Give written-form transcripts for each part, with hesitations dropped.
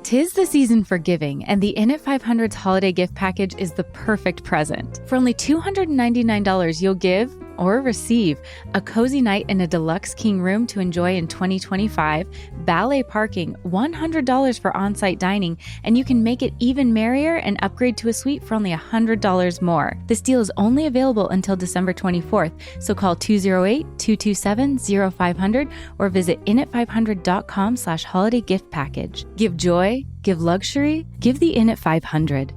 'Tis the season for giving, and the Inn at 500's holiday gift package is the perfect present. For only $299, you'll give or receive a cozy night in a deluxe king room to enjoy in 2025, valet parking, $100 for on-site dining, and you can make it even merrier and upgrade to a suite for only $100 more. This deal is only available until December 24th, so call 208-227-0500 or visit inat500.com/holiday gift package. Give joy, give luxury, give the Inn at 500.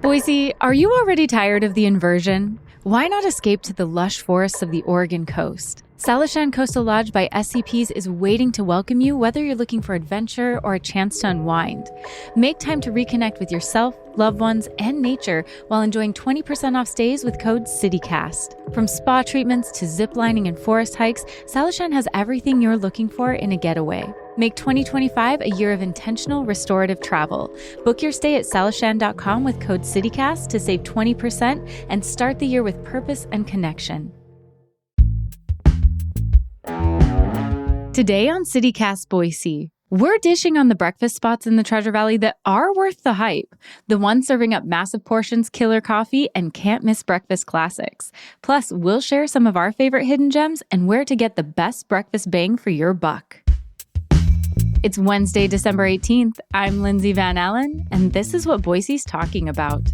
Boise, are you already tired of the inversion? Why not escape to the lush forests of the Oregon coast? Salishan Coastal Lodge by SCPs is waiting to welcome you, whether you're looking for adventure or a chance to unwind. Make time to reconnect with yourself, loved ones, and nature while enjoying 20% off stays with code CityCast. From spa treatments to zip lining and forest hikes, Salishan has everything you're looking for in a getaway. Make 2025 a year of intentional restorative travel. Book your stay at salishan.com with code CityCast to save 20% and start the year with purpose and connection. Today on City Cast Boise, we're dishing on the breakfast spots in the Treasure Valley that are worth the hype. The ones serving up massive portions, killer coffee, and can't miss breakfast classics. Plus, we'll share some of our favorite hidden gems and where to get the best breakfast bang for your buck. It's Wednesday, December 18th. I'm Lindsay Van Allen, and this is what Boise's talking about.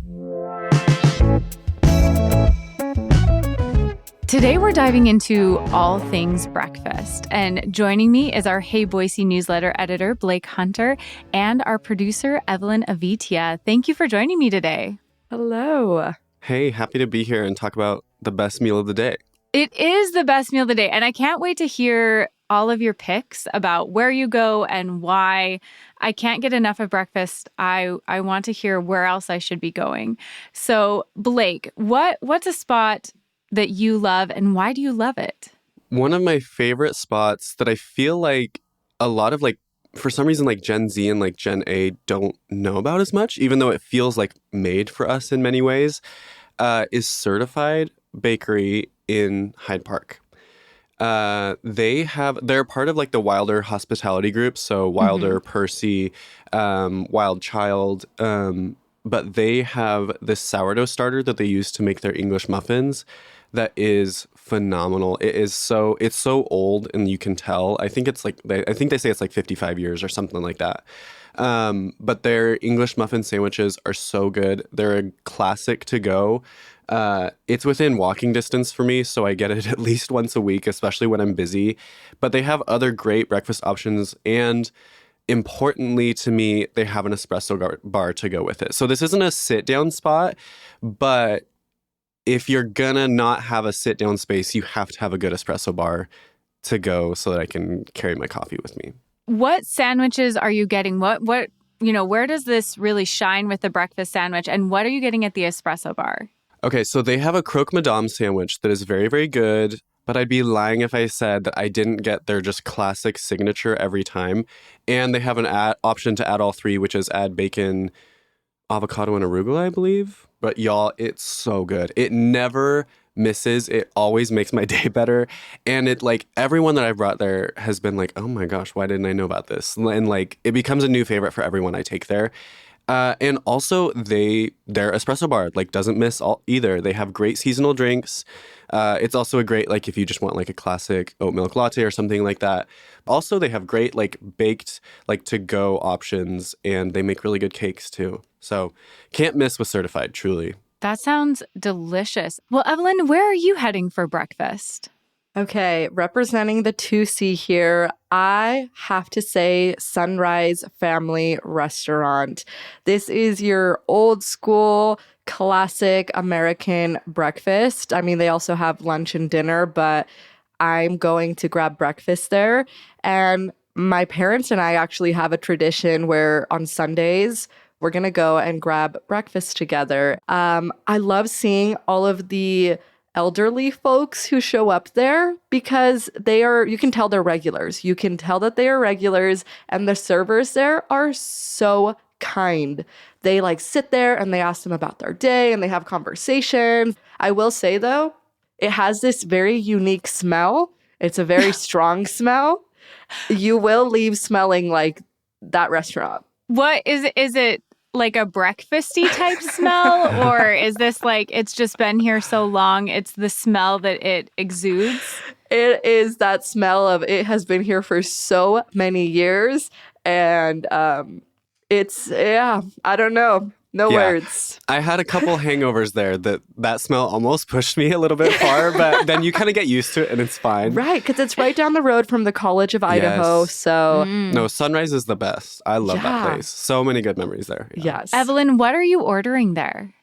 Today, we're diving into all things breakfast, and joining me is our Hey Boise newsletter editor, Blake Hunter, and our producer, Evelyn Avitia. Thank you for joining me today. Hello. Hey, happy to be here and talk about the best meal of the day. It is the best meal of the day, and I can't wait to hear all of your picks about where you go and why. I can't get enough of breakfast. I want to hear where else I should be going. So, Blake, what's a spot that you love and why do you love it? One of my favorite spots that I feel like a lot of for some reason Gen Z and Gen A don't know about as much, even though it feels made for us in many ways, is Certified Bakery in Hyde Park. They're part of the Wilder hospitality group. So Wilder, Percy, Wild Child. But they have this sourdough starter that they use to make their English muffins that is phenomenal. It's so old and you can tell. I think it's I think they say it's 55 years or something like that. But their English muffin sandwiches are so good. They're a classic to go. It's within walking distance for me, so I get it at least once a week, especially when I'm busy. But they have other great breakfast options, and importantly to me, they have an espresso bar to go with it. So this isn't a sit-down spot, but if you're gonna not have a sit-down space, you have to have a good espresso bar to go so that I can carry my coffee with me. What sandwiches are you getting? What where does this really shine with the breakfast sandwich, and what are you getting at the espresso bar? Okay, so they have a croque madame sandwich that is very, very good, but I'd be lying if I said that I didn't get their just classic signature every time. And they have an option to add all three, which is add bacon, avocado, and arugula, I believe. But y'all, it's so good. It never misses. It always makes my day better. And it everyone that I've brought there has been oh my gosh, why didn't I know about this? And it becomes a new favorite for everyone I take there. And also their espresso bar doesn't miss either. They have great seasonal drinks. It's also a great if you just want a classic oat milk latte or something like that. Also, they have great baked to-go options, and they make really good cakes too. So can't miss with Certified, truly. That sounds delicious. Well, Evelyn, where are you heading for breakfast? Okay, representing the 2C here, I have to say Sunrise Family Restaurant. This is your old school, classic American breakfast. I mean, they also have lunch and dinner, but I'm going to grab breakfast there. And my parents and I actually have a tradition where on Sundays, we're going to go and grab breakfast together. I love seeing all of the elderly folks who show up there because you can tell they're regulars. You can tell that they are regulars, and the servers there are so kind. They sit there and they ask them about their day and they have conversations. I will say though, it has this very unique smell. It's a very strong smell. You will leave smelling like that restaurant. What is it? Is it like a breakfasty type smell, or is this like it's just been here so long? It's the smell that it exudes. It is that smell of it has been here for so many years, and it's I don't know. No words. I had a couple hangovers there that smell almost pushed me a little bit far, but then you kind of get used to it and it's fine. Right, because it's right down the road from the College of Idaho. Yes. So No, Sunrise is the best. I love that place. So many good memories there. Yeah. yes. Evelyn, what are you ordering there?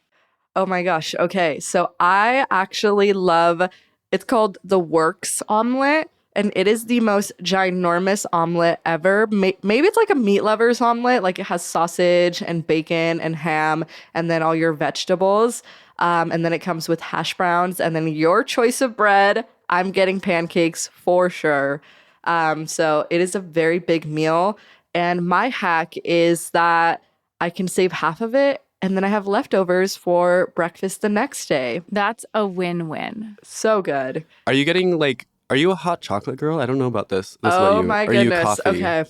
Oh my gosh. Okay, so I actually love. It's called the Works omelet. And it is the most ginormous omelet ever. Maybe it's like a meat lover's omelet. Like it has sausage and bacon and ham and then all your vegetables. And then it comes with hash browns and then your choice of bread. I'm getting pancakes for sure. So it is a very big meal. And my hack is that I can save half of it and then I have leftovers for breakfast the next day. That's a win-win. So good. Are you getting like, are you a hot chocolate girl? I don't know about this. Oh my Are you goodness. coffee? Okay.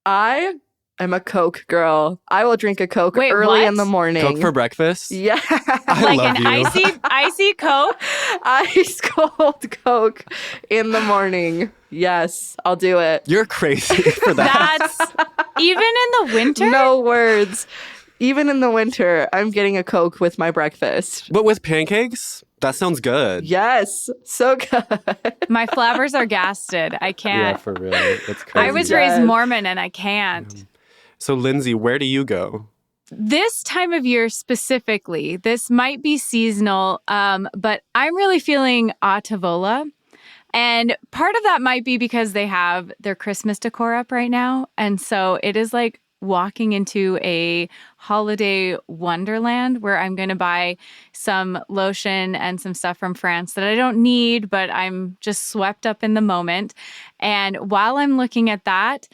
I am a Coke girl. I will drink a Coke Wait, early what? in the morning. Coke for breakfast? Yeah. I Like love an you. icy Coke. Ice cold Coke in the morning. Yes, I'll do it. You're crazy for that. That's even in the winter. No words. Even in the winter, I'm getting a Coke with my breakfast. But with pancakes? That sounds good. Yes, so good. My flavors are gasted. I Yeah, can't. for real. It's crazy. I was Yes. raised Mormon and I can't. So, Lindsay, where do you go? This time of year specifically, this might be seasonal, but I'm really feeling Atavola. And part of that might be because they have their Christmas decor up right now. And so it is like walking into a holiday wonderland where I'm going to buy some lotion and some stuff from France that I don't need, but I'm just swept up in the moment. And while I'm looking at that,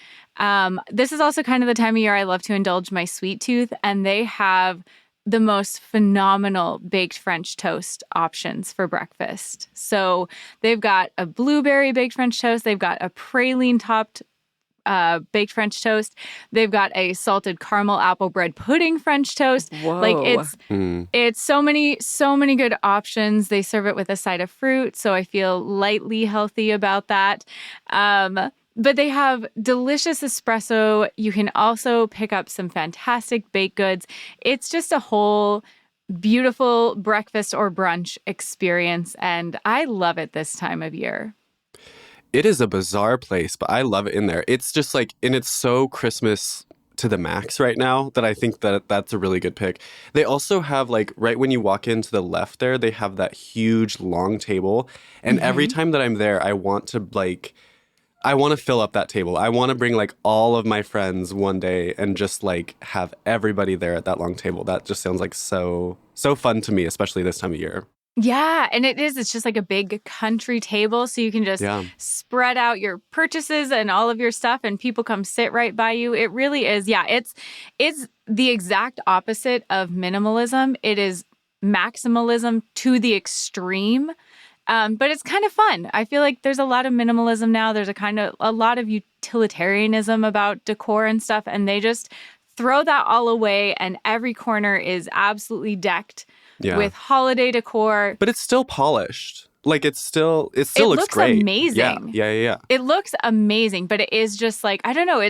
this is also kind of the time of year I love to indulge my sweet tooth, and they have the most phenomenal baked French toast options for breakfast. So they've got a blueberry baked French toast, they've got a praline topped baked French toast. They've got a salted caramel apple bread pudding French toast. Whoa. Like it's so many good options. They serve it with a side of fruit, so I feel lightly healthy about that. But they have delicious espresso. You can also pick up some fantastic baked goods. It's just a whole beautiful breakfast or brunch experience, and I love it this time of year. It is a bizarre place, but I love it in there. It's just like, and it's so Christmas to the max right now that I think that that's a really good pick. They also have like, right when you walk into the left there, they have that huge long table. And every time that I'm there, I want to fill up that table. I want to bring like all of my friends one day and just like have everybody there at that long table. That just sounds like so fun to me, especially this time of year. Yeah, and it's just like a big country table, so you can just spread out your purchases and all of your stuff and people come sit right by you. It really is. Yeah, it's the exact opposite of minimalism. It is maximalism to the extreme. But it's kind of fun. I feel like there's a lot of minimalism now. There's a lot of utilitarianism about decor and stuff, and they just throw that all away, and every corner is absolutely decked with holiday decor. But it's still polished. Like it still looks great. Amazing. Yeah. It looks amazing, but it is just like, I don't know,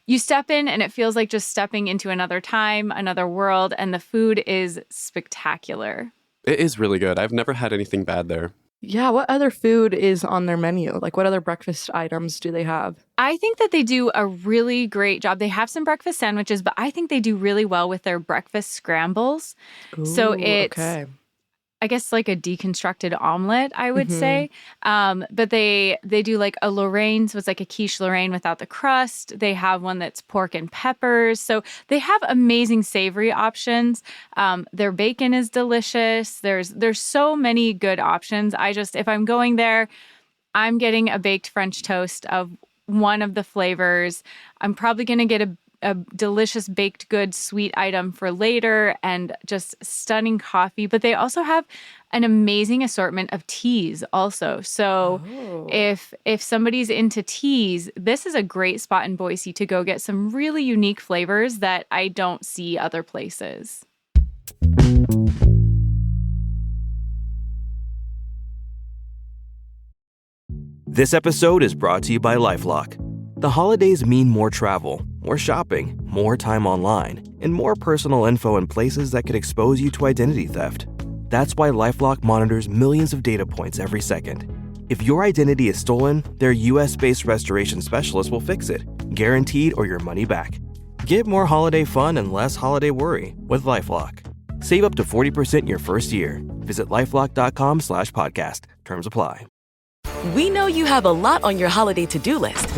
you step in and it feels like just stepping into another time, another world, and the food is spectacular. It is really good. I've never had anything bad there. Yeah, what other food is on their menu? Like, what other breakfast items do they have? I think that they do a really great job. They have some breakfast sandwiches, but I think they do really well with their breakfast scrambles. So it's, I guess, like a deconstructed omelet, I would say. But they do like a Lorraine, so it's like a quiche Lorraine without the crust. They have one that's pork and peppers. So they have amazing savory options. Their bacon is delicious. There's so many good options. If I'm going there, I'm getting a baked French toast of one of the flavors. I'm probably going to get a delicious baked goods sweet item for later, and just stunning coffee. But they also have an amazing assortment of teas also. So if somebody's into teas, this is a great spot in Boise to go get some really unique flavors that I don't see other places. This episode is brought to you by LifeLock. The holidays mean more travel, more shopping, more time online, and more personal info in places that could expose you to identity theft. That's why LifeLock monitors millions of data points every second. If your identity is stolen, their US-based restoration specialists will fix it, guaranteed or your money back. Get more holiday fun and less holiday worry with LifeLock. Save up to 40% your first year. Visit LifeLock.com/podcast. Terms apply. We know you have a lot on your holiday to-do list.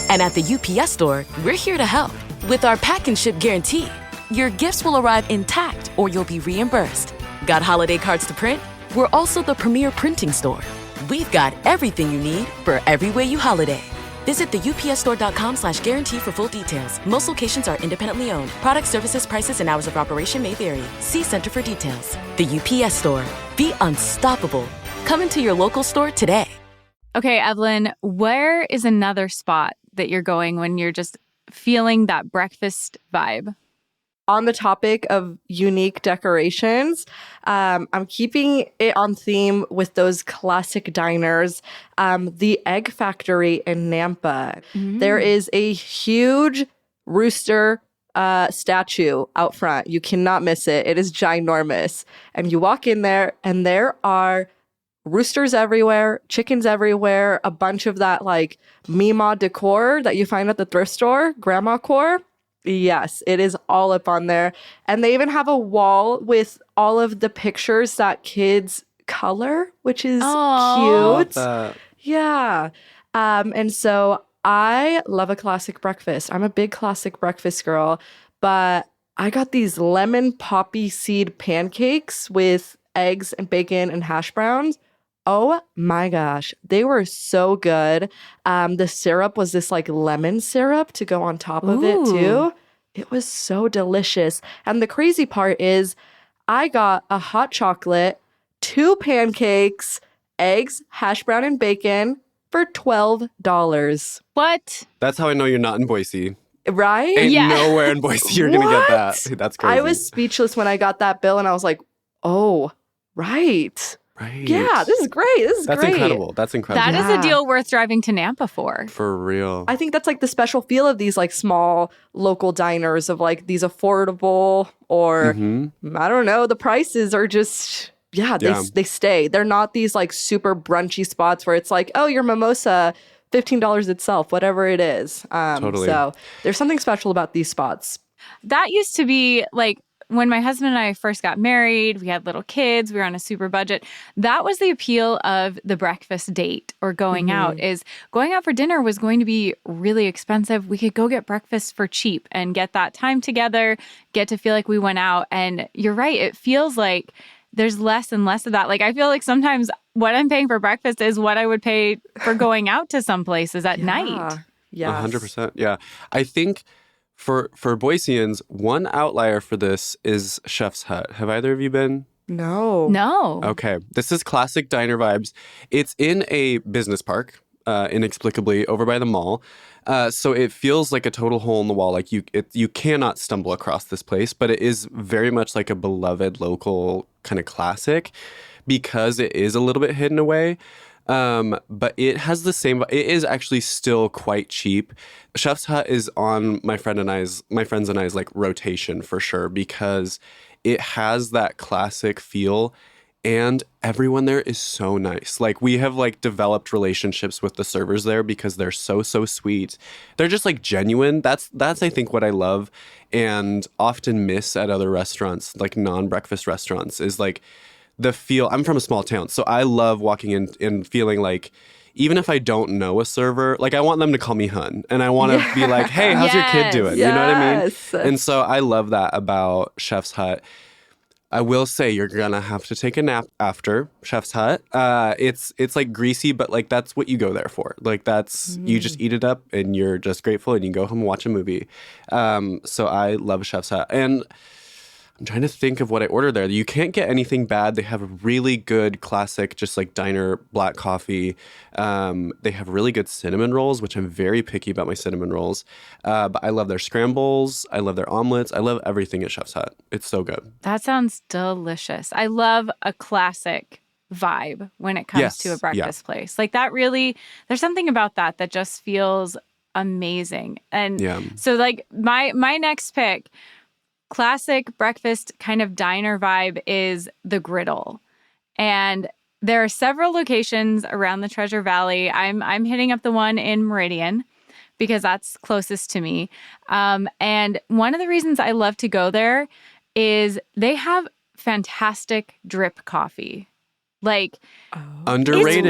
And at the UPS Store, we're here to help. With our pack and ship guarantee, your gifts will arrive intact or you'll be reimbursed. Got holiday cards to print? We're also the premier printing store. We've got everything you need for every way you holiday. Visit the upsstore.com/guarantee for full details. Most locations are independently owned. Product services, prices, and hours of operation may vary. See Center for details. The UPS Store. Be unstoppable. Come into your local store today. Okay, Evelyn, where is another spot that you're going when you're just feeling that breakfast vibe? On the topic of unique decorations, I'm keeping it on theme with those classic diners. The Egg Factory in Nampa. There is a huge rooster statue out front. You cannot miss it. It is ginormous. And you walk in there and there are roosters everywhere, chickens everywhere, a bunch of that like Mima decor that you find at the thrift store, grandma core. Yes, it is all up on there. And they even have a wall with all of the pictures that kids color, which is cute. Yeah. And so I love a classic breakfast. I'm a big classic breakfast girl, but I got these lemon poppy seed pancakes with eggs and bacon and hash browns. Oh my gosh, they were so good. The syrup was this like lemon syrup to go on top of it too. It was so delicious. And the crazy part is I got a hot chocolate, 2 pancakes, eggs, hash brown, and bacon for $12. What? That's how I know you're not in Boise. Right? Ain't nowhere in Boise you're going to get that. That's crazy. I was speechless when I got that bill and I was like, oh, right. Right. Yeah, this is great. That's great. Incredible. That's incredible. That is a deal worth driving to Nampa for. For real. I think that's like the special feel of these like small local diners of like these affordable or I don't know, the prices are just they stay. They're not these like super brunchy spots where it's like, oh, your mimosa $15 itself, whatever it is. Totally. So there's something special about these spots. That used to be like when my husband and I first got married, we had little kids, we were on a super budget. That was the appeal of the breakfast date or going out, is going out for dinner was going to be really expensive. We could go get breakfast for cheap and get that time together, get to feel like we went out. And you're right, it feels like there's less and less of that. Like I feel like sometimes what I'm paying for breakfast is what I would pay for going out to some places at night. Yeah. 100%. Yeah. I think for Boiseans, one outlier for this is Chef's Hut. Have either of you been? No. Okay. This is classic diner vibes. It's in a business park, inexplicably, over by the mall. So it feels like a total hole in the wall. Like you cannot stumble across this place, but it is very much like a beloved local kind of classic because it is a little bit hidden away. But it has the same, it is actually still quite cheap. Chef's Hut is on my friends and I's like rotation for sure, because it has that classic feel and everyone there is so nice. Like we have like developed relationships with the servers there because they're so sweet. They're just like genuine. That's I think what I love and often miss at other restaurants, like non-breakfast restaurants, is like the feel. I'm from a small town, so I love walking in and feeling like, even if I don't know a server, like I want them to call me hun. And I want to be like, hey, how's your kid doing? You know what I mean? And so I love that about Chef's Hut. I will say you're gonna have to take a nap after Chef's Hut. It's like greasy, but like that's what you go there for. Like that's you just eat it up and you're just grateful and you go home and watch a movie. So I love Chef's Hut. And I'm trying to think of what I ordered there. You can't get anything bad. They have a really good classic, just like diner black coffee. They have really good cinnamon rolls, which I'm very picky about my cinnamon rolls. But I love their scrambles. I love their omelets. I love everything at Chef's Hut. It's so good. That sounds delicious. I love a classic vibe when it comes to a breakfast place. Like that really, there's something about that that just feels amazing. And so like my next pick, classic breakfast kind of diner vibe, is the Griddle. And there are several locations around the Treasure Valley. I'm hitting up the one in Meridian because that's closest to me. And one of the reasons I love to go there is they have fantastic drip coffee. Like underrated.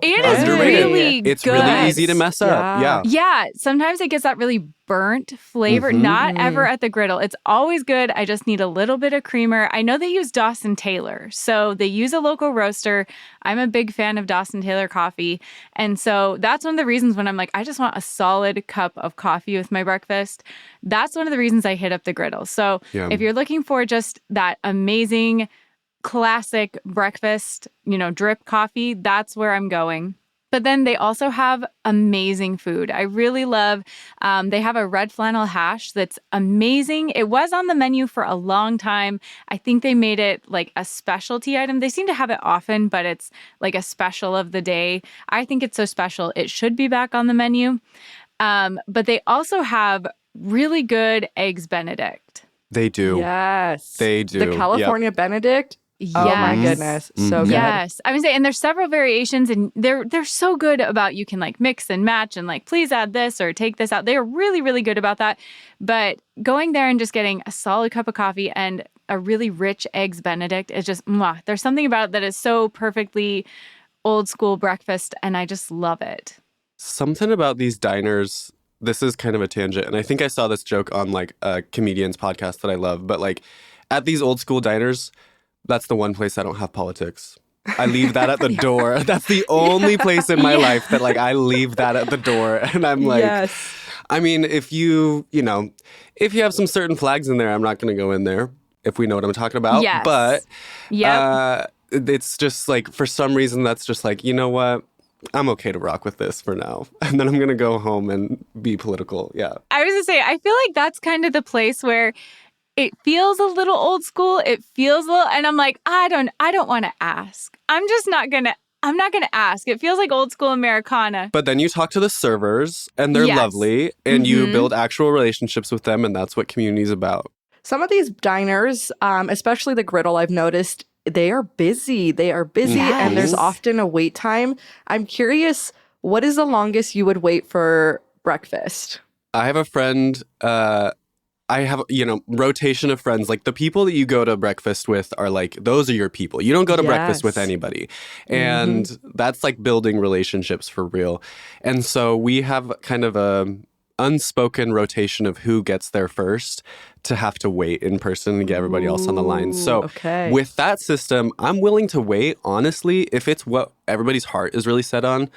It is Underrated. really It's good. really easy to mess up. Yeah. Yeah, sometimes it gets that really burnt flavor. Not ever at the Griddle. It's always good. I just need a little bit of creamer. I know they use Dawson Taylor, so they use a local roaster. I'm a big fan of Dawson Taylor coffee. And so that's one of the reasons when I'm like, I just want a solid cup of coffee with my breakfast. That's one of the reasons I hit up the Griddle. So if you're looking for just that amazing classic breakfast, drip coffee, that's where I'm going. But then they also have amazing food. I really love, they have a red flannel hash that's amazing. It was on the menu for a long time. I think they made it like a specialty item. They seem to have it often, but it's like a special of the day. I think it's so special, it should be back on the menu. But they also have really good Eggs Benedict. They do. Yes. They do. The California Benedict. Yes. Oh my goodness. So good. Yes. I would say, and there's several variations and they're so good about you can like mix and match and like, please add this or take this out. They're really, really good about that. But going there and just getting a solid cup of coffee and a really rich Eggs Benedict is just, there's something about it that is so perfectly old school breakfast. And I just love it. Something about these diners, this is kind of a tangent. And I think I saw this joke on like a comedian's podcast that I love. But like at these old school diners, that's the one place I don't have politics. I leave that at the door. That's the only place in my life that like I leave that at the door. And I'm like, I mean, if you have some certain flags in there, I'm not going to go in there if we know what I'm talking about. Yes. But it's just like, for some reason, that's just like, you know what? I'm okay to rock with this for now. And then I'm going to go home and be political. Yeah. I was going to say, I feel like that's kind of the place where it feels a little old school. It feels a little, and I'm like, I don't want to ask. I'm not going to ask. It feels like old school Americana. But then you talk to the servers and they're lovely and you build actual relationships with them. And that's what community is about. Some of these diners, especially the Griddle, I've noticed they are busy. And there's often a wait time. I'm curious, what is the longest you would wait for breakfast? I have a friend, I have, rotation of friends. Like the people that you go to breakfast with are like, those are your people. You don't go to breakfast with anybody. And that's like building relationships for real. And so we have kind of a unspoken rotation of who gets there first to have to wait in person and get everybody else on the line. So with that system, I'm willing to wait. Honestly, if it's what everybody's heart is really set on,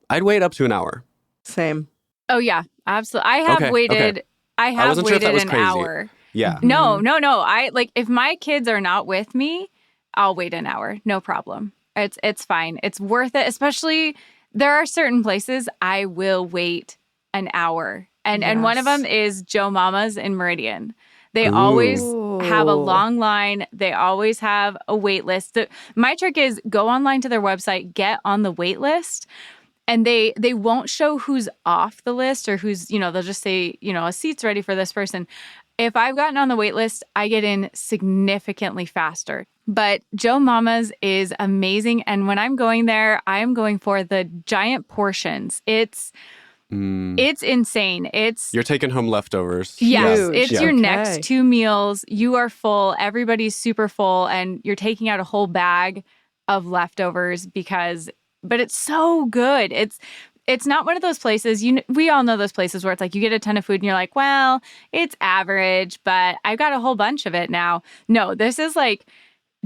I'd wait up to an hour. Same. Oh, yeah, absolutely. I have waited. Okay. I have wasn't sure if waited that was an crazy. hour. Yeah. No. I like if my kids are not with me, I'll wait an hour. No problem. It's fine. It's worth it. Especially there are certain places I will wait an hour. And one of them is Joe Mama's in Meridian. They always have a long line. They always have a wait list. My trick is go online to their website, get on the wait list. And they won't show who's off the list or who's, they'll just say, a seat's ready for this person. If I've gotten on the wait list, I get in significantly faster. But Joe Mama's is amazing. And when I'm going there, I am going for the giant portions. It's insane. You're taking home leftovers. Yes, Yeah. it's your next 2 meals. You are full. Everybody's super full. And you're taking out a whole bag of leftovers but it's so good. It's not one of those places, we all know those places where it's like you get a ton of food and you're like, well, it's average, but I've got a whole bunch of it now. No, this is like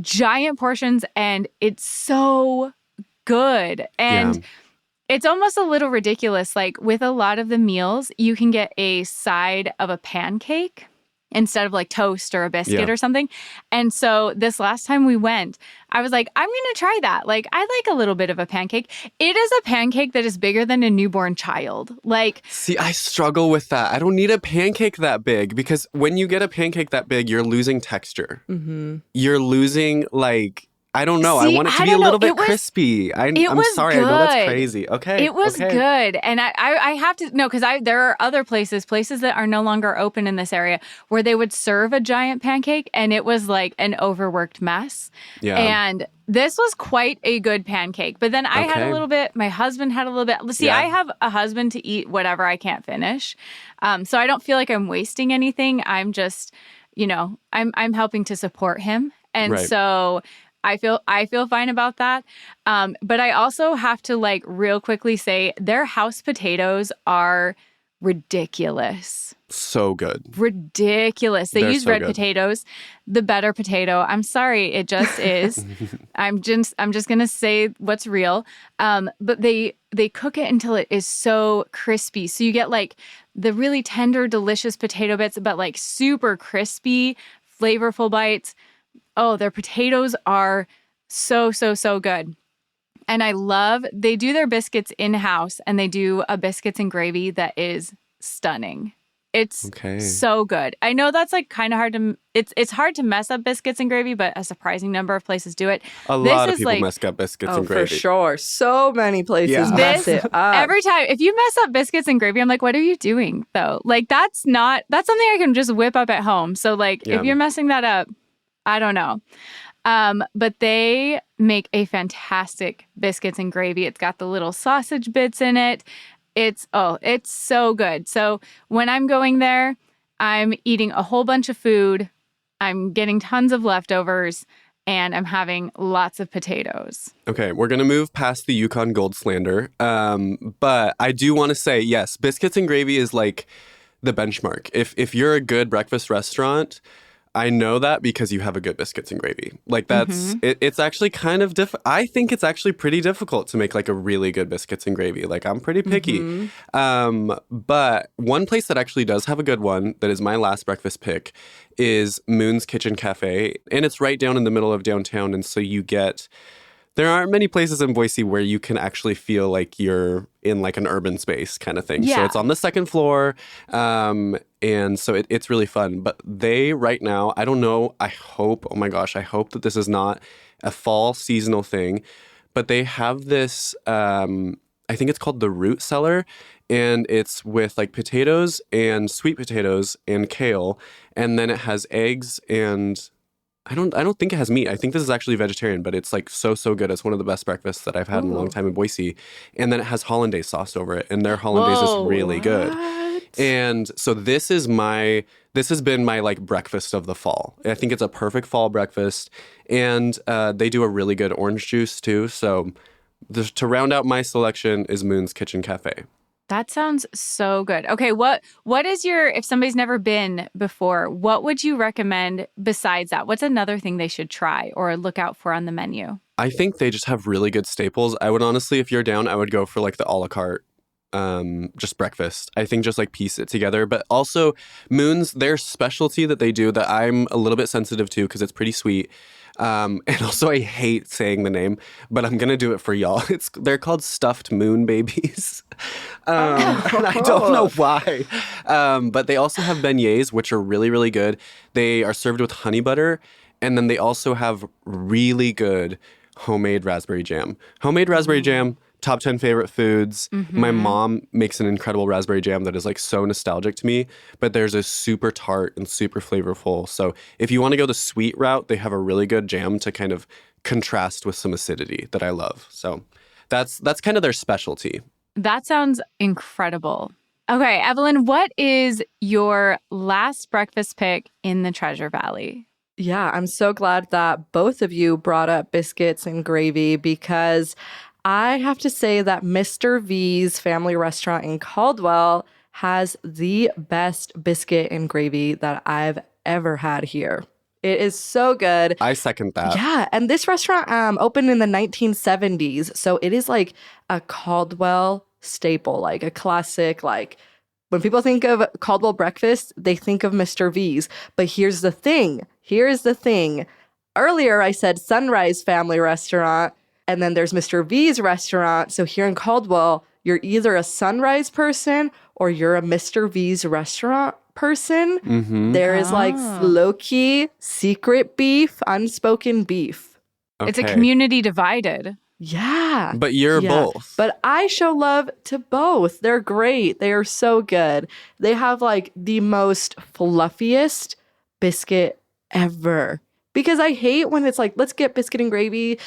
giant portions, and it's so good. And it's almost a little ridiculous. Like with a lot of the meals, you can get a side of a pancake instead of like toast or a biscuit or something. And so this last time we went, I was like, I'm going to try that. Like, I like a little bit of a pancake. It is a pancake that is bigger than a newborn child. Like, see, I struggle with that. I don't need a pancake that big because when you get a pancake that big, you're losing texture. You're losing like, I don't know. See, I want it to be a little bit crispy. I'm sorry. Good. I know that's crazy. Okay. It was good. And I have to, no, because there are other places that are no longer open in this area where they would serve a giant pancake and it was like an overworked mess. Yeah. And this was quite a good pancake. But then I had a little bit, my husband had a little bit. See, I have a husband to eat whatever I can't finish. So I don't feel like I'm wasting anything. I'm just, I'm helping to support him. And so I feel fine about that. But I also have to like real quickly say their house potatoes are ridiculous. So good. Ridiculous. They're use red potatoes, the better potato. I'm sorry, it just is. I'm just going to say what's real. But they cook it until it is so crispy. So you get like the really tender, delicious potato bits, but like super crispy, flavorful bites. Oh, their potatoes are so, so, so good. And they do their biscuits in-house and they do a biscuits and gravy that is stunning. It's so good. I know that's like kind of hard to, it's hard to mess up biscuits and gravy, but a surprising number of places do it. A lot of people mess up biscuits and gravy. For sure. So many places mess it up. Every time, if you mess up biscuits and gravy, I'm like, what are you doing though? Like that's something I can just whip up at home. So like if you're messing that up, I don't know. But they make a fantastic biscuits and gravy. It's got the little sausage bits in it. It's so good. So when I'm going there, I'm eating a whole bunch of food. I'm getting tons of leftovers and I'm having lots of potatoes. Okay, we're going to move past the Yukon Gold slander. But I do want to say, yes, biscuits and gravy is like the benchmark. If you're a good breakfast restaurant, I know that because you have a good biscuits and gravy. Like that's, it's actually kind of I think it's actually pretty difficult to make like a really good biscuits and gravy. Like I'm pretty picky. But one place that actually does have a good one that is my last breakfast pick is Moon's Kitchen Cafe. And it's right down in the middle of downtown. And so there aren't many places in Boise where you can actually feel like you're in like an urban space kind of thing. Yeah. So it's on the second floor. And so it's really fun. But right now, I don't know, I hope that this is not a fall seasonal thing. But they have this, I think it's called the Root Cellar. And it's with like potatoes and sweet potatoes and kale. And then it has eggs and I don't think it has meat. I think this is actually vegetarian, but it's like so good. It's one of the best breakfasts that I've had in a long time in Boise. And then it has hollandaise sauce over it, and their hollandaise is really good. And so this has been my like breakfast of the fall. I think it's a perfect fall breakfast, and they do a really good orange juice too. So to round out my selection is Moon's Kitchen Cafe. That sounds so good. Okay, what is if somebody's never been before, what would you recommend besides that? What's another thing they should try or look out for on the menu? I think they just have really good staples. I would honestly, if you're down, I would go for like the a la carte, just breakfast. I think just like piece it together. But also Moon's, their specialty that they do that I'm a little bit sensitive to because it's pretty sweet. And also I hate saying the name, but I'm going to do it for y'all. They're called stuffed moon babies. And I don't know why. But they also have beignets, which are really, really good. They are served with honey butter. And then they also have really good homemade raspberry jam. Homemade raspberry jam, top 10 favorite foods. My mom makes an incredible raspberry jam that is like so nostalgic to me, but there's a super tart and super flavorful. So if you want to go the sweet route, they have a really good jam to kind of contrast with some acidity that I love. So that's kind of their specialty. That sounds incredible. Okay, Evelyn, what is your last breakfast pick in the Treasure Valley? Yeah, I'm so glad that both of you brought up biscuits and gravy because I have to say that Mr. V's family restaurant in Caldwell has the best biscuit and gravy that I've ever had here. It is so good. I second that. Yeah, and this restaurant opened in the 1970s, so it is like a Caldwell staple, like a classic, like when people think of Caldwell breakfast, they think of Mr. V's. But here's the thing. Earlier I said Sunrise Family Restaurant, and then there's Mr. V's restaurant. So here in Caldwell, you're either a Sunrise person or you're a Mr. V's restaurant person. There is like low-key secret beef, unspoken beef. Okay. It's a community divided. Yeah. But you're both. But I show love to both. They're great. They are so good. They have like the most fluffiest biscuit ever. Because I hate when it's like, let's get biscuit and gravy.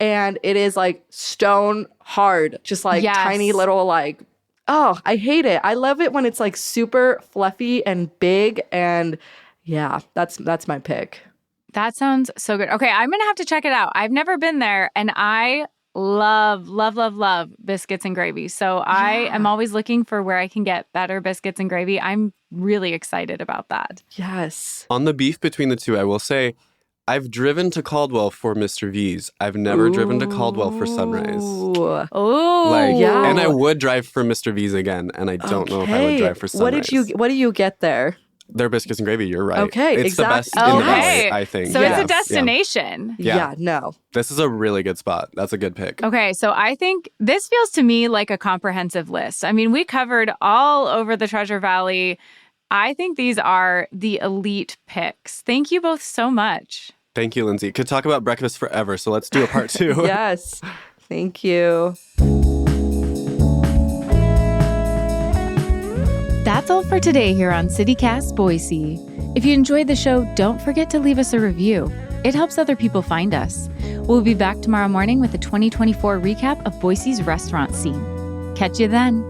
And it is like stone hard. Just like tiny little like, oh, I hate it. I love it when it's like super fluffy and big. And yeah, that's my pick. That sounds so good. Okay, I'm going to have to check it out. I've never been there, and I love biscuits and gravy. So I am always looking for where I can get better biscuits and gravy. I'm really excited about that. Yes. On the beef between the two, I will say I've driven to Caldwell for Mr. V's. I've never driven to Caldwell for Sunrise. Oh, yeah. And I would drive for Mr. V's again, and I don't know if I would drive for Sunrise. What do you get there? Their biscuits and gravy, you're right. Okay, it's the best in the valley, I think. So it's a destination. Yeah, no. This is a really good spot. That's a good pick. Okay, so I think this feels to me like a comprehensive list. I mean, we covered all over the Treasure Valley. I think these are the elite picks. Thank you both so much. Thank you, Lindsay. Could talk about breakfast forever, so let's do a part 2. Yes. Thank you. That's all for today here on City Cast Boise. If you enjoyed the show, don't forget to leave us a review. It helps other people find us. We'll be back tomorrow morning with a 2024 recap of Boise's restaurant scene. Catch you then.